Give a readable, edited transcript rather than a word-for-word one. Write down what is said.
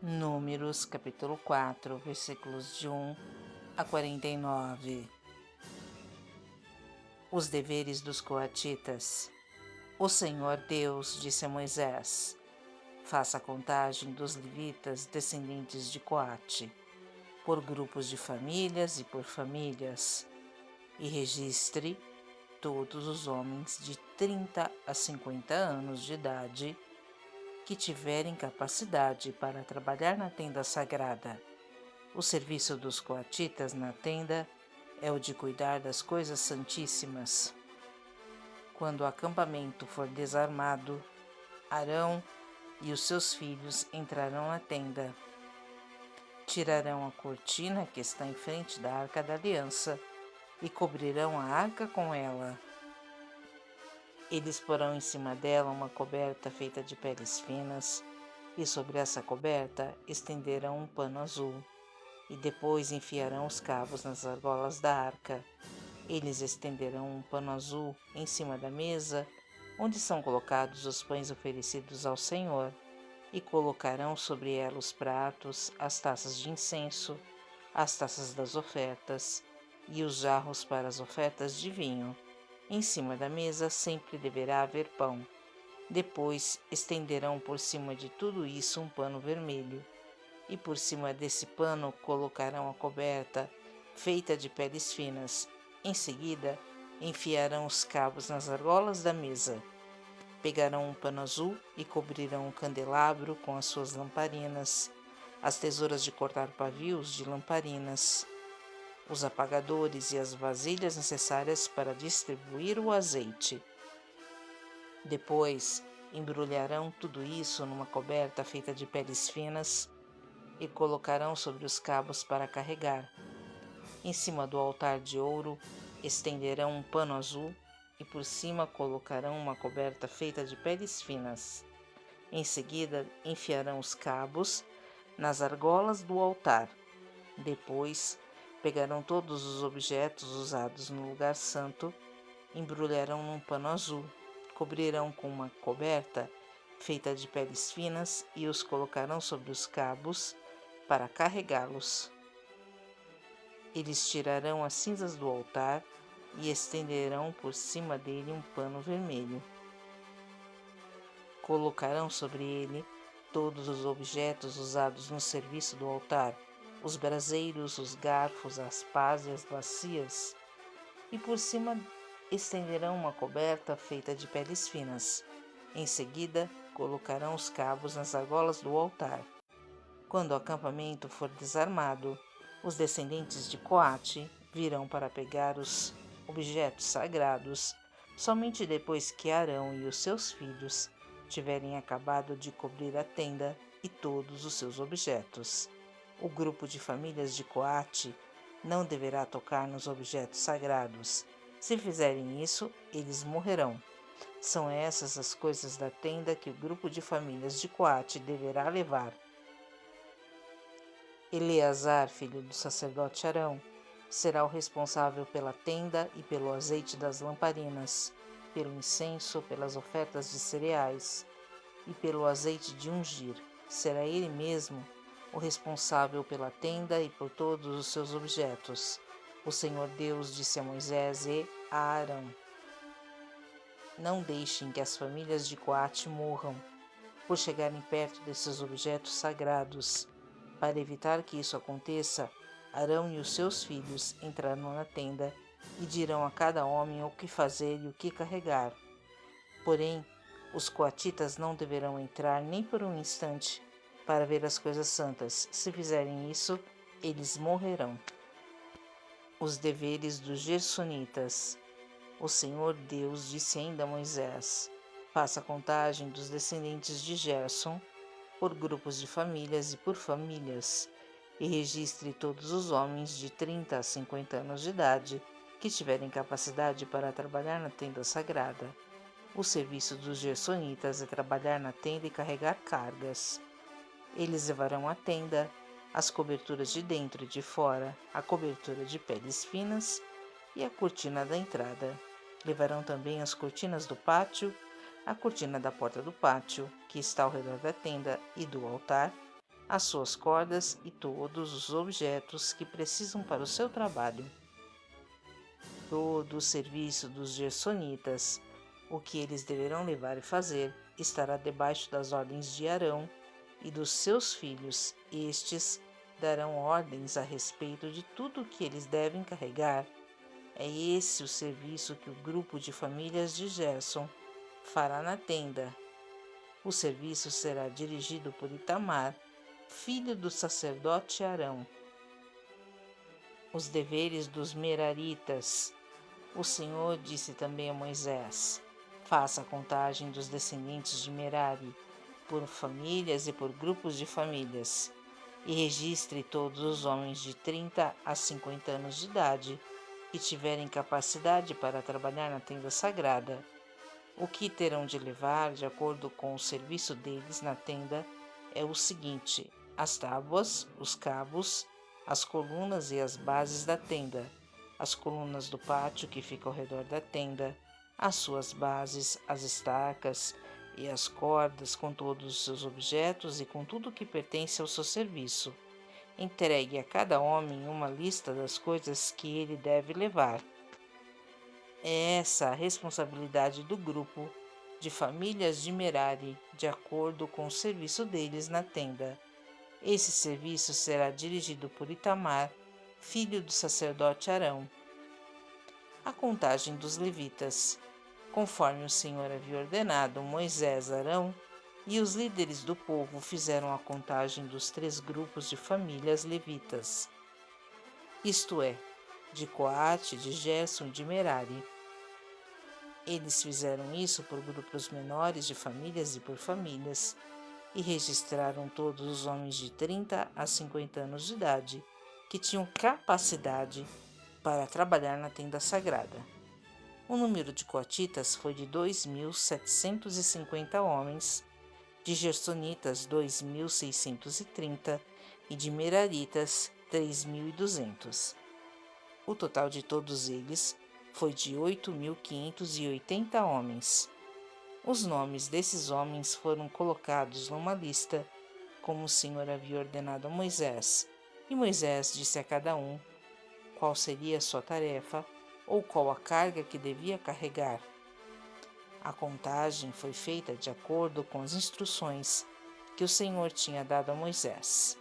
Números capítulo 4, versículos de 1 a 49. Os deveres dos coatitas. O Senhor Deus disse a Moisés: faça a contagem dos levitas descendentes de Coate, por grupos de famílias e por famílias, e registre todos os homens de 30 a 50 anos de idade que tiverem capacidade para trabalhar na tenda sagrada. O serviço dos coatitas na tenda é o de cuidar das coisas santíssimas. Quando o acampamento for desarmado, Arão e os seus filhos entrarão na tenda. Tirarão a cortina que está em frente da Arca da Aliança e cobrirão a arca com ela. Eles porão em cima dela uma coberta feita de peles finas, e sobre essa coberta estenderão um pano azul, e depois enfiarão os cabos nas argolas da arca. Eles estenderão um pano azul em cima da mesa, onde são colocados os pães oferecidos ao Senhor, e colocarão sobre ela os pratos, as taças de incenso, as taças das ofertas e os jarros para as ofertas de vinho. Em cima da mesa sempre deverá haver pão. Depois estenderão por cima de tudo isso um pano vermelho, e por cima desse pano colocarão a coberta feita de peles finas. Em seguida, enfiarão os cabos nas argolas da mesa. Pegarão um pano azul e cobrirão o candelabro com as suas lamparinas, as tesouras de cortar pavios de lamparinas, os apagadores e as vasilhas necessárias para distribuir o azeite. Depois, embrulharão tudo isso numa coberta feita de peles finas e colocarão sobre os cabos para carregar. Em cima do altar de ouro, estenderão um pano azul e por cima colocarão uma coberta feita de peles finas. Em seguida, enfiarão os cabos nas argolas do altar. Depois, pegarão todos os objetos usados no lugar santo, embrulharão num pano azul, cobrirão com uma coberta feita de peles finas e os colocarão sobre os cabos para carregá-los. Eles tirarão as cinzas do altar e estenderão por cima dele um pano vermelho. Colocarão sobre ele todos os objetos usados no serviço do altar, os braseiros, os garfos, as pás e as bacias, e por cima estenderão uma coberta feita de peles finas. Em seguida, colocarão os cabos nas argolas do altar. Quando o acampamento for desarmado, os descendentes de Coate virão para pegar os objetos sagrados somente depois que Arão e os seus filhos tiverem acabado de cobrir a tenda e todos os seus objetos. O grupo de famílias de Coate não deverá tocar nos objetos sagrados. Se fizerem isso, eles morrerão. São essas as coisas da tenda que o grupo de famílias de Coate deverá levar. Eleazar, filho do sacerdote Arão, será o responsável pela tenda e pelo azeite das lamparinas, pelo incenso, pelas ofertas de cereais e pelo azeite de ungir. Será ele mesmo o responsável pela tenda e por todos os seus objetos. O Senhor Deus disse a Moisés e a Arão: não deixem que as famílias de Coate morram por chegarem perto desses objetos sagrados. Para evitar que isso aconteça, Arão e os seus filhos entrarão na tenda e dirão a cada homem o que fazer e o que carregar. Porém, os coatitas não deverão entrar nem por um instante para ver as coisas santas. Se fizerem isso, eles morrerão. Os deveres dos Gersonitas. O Senhor Deus disse ainda a Moisés: faça a contagem dos descendentes de Gerson por grupos de famílias e por famílias, e registre todos os homens de 30 a 50 anos de idade que tiverem capacidade para trabalhar na tenda sagrada. O serviço dos gersonitas é trabalhar na tenda e carregar cargas. Eles levarão a tenda, as coberturas de dentro e de fora, a cobertura de peles finas e a cortina da entrada. Levarão também as cortinas do pátio, a cortina da porta do pátio, que está ao redor da tenda e do altar, as suas cordas e todos os objetos que precisam para o seu trabalho. Todo o serviço dos gersonitas, o que eles deverão levar e fazer, estará debaixo das ordens de Arão e dos seus filhos. Estes darão ordens a respeito de tudo o que eles devem carregar. É esse o serviço que o grupo de famílias de Gerson fará na tenda. O serviço será dirigido por Itamar, filho do sacerdote Arão. Os deveres dos Meraritas. O Senhor disse também a Moisés: faça a contagem dos descendentes de Merari, por famílias e por grupos de famílias, e registre todos os homens de 30 a 50 anos de idade que tiverem capacidade para trabalhar na tenda sagrada. O que terão de levar, de acordo com o serviço deles na tenda, é o seguinte: as tábuas, os cabos, as colunas e as bases da tenda, as colunas do pátio que fica ao redor da tenda, as suas bases, as estacas e as cordas com todos os seus objetos e com tudo que pertence ao seu serviço. Entregue a cada homem uma lista das coisas que ele deve levar. É essa a responsabilidade do grupo de famílias de Merari, de acordo com o serviço deles na tenda. Esse serviço será dirigido por Itamar, filho do sacerdote Arão. A contagem dos levitas. Conforme o Senhor havia ordenado, Moisés, Arão e os líderes do povo fizeram a contagem dos 3 grupos de famílias levitas, isto é, de Coate, de Gerson e de Merari. Eles fizeram isso por grupos menores de famílias e por famílias, e registraram todos os homens de 30 a 50 anos de idade que tinham capacidade para trabalhar na tenda sagrada. O número de coatitas foi de 2.750 homens, de gersonitas 2.630 e de meraritas 3.200. O total de todos eles foi de 8.580 homens. Os nomes desses homens foram colocados numa lista, como o Senhor havia ordenado a Moisés, e Moisés disse a cada um qual seria a sua tarefa ou qual a carga que devia carregar. A contagem foi feita de acordo com as instruções que o Senhor tinha dado a Moisés.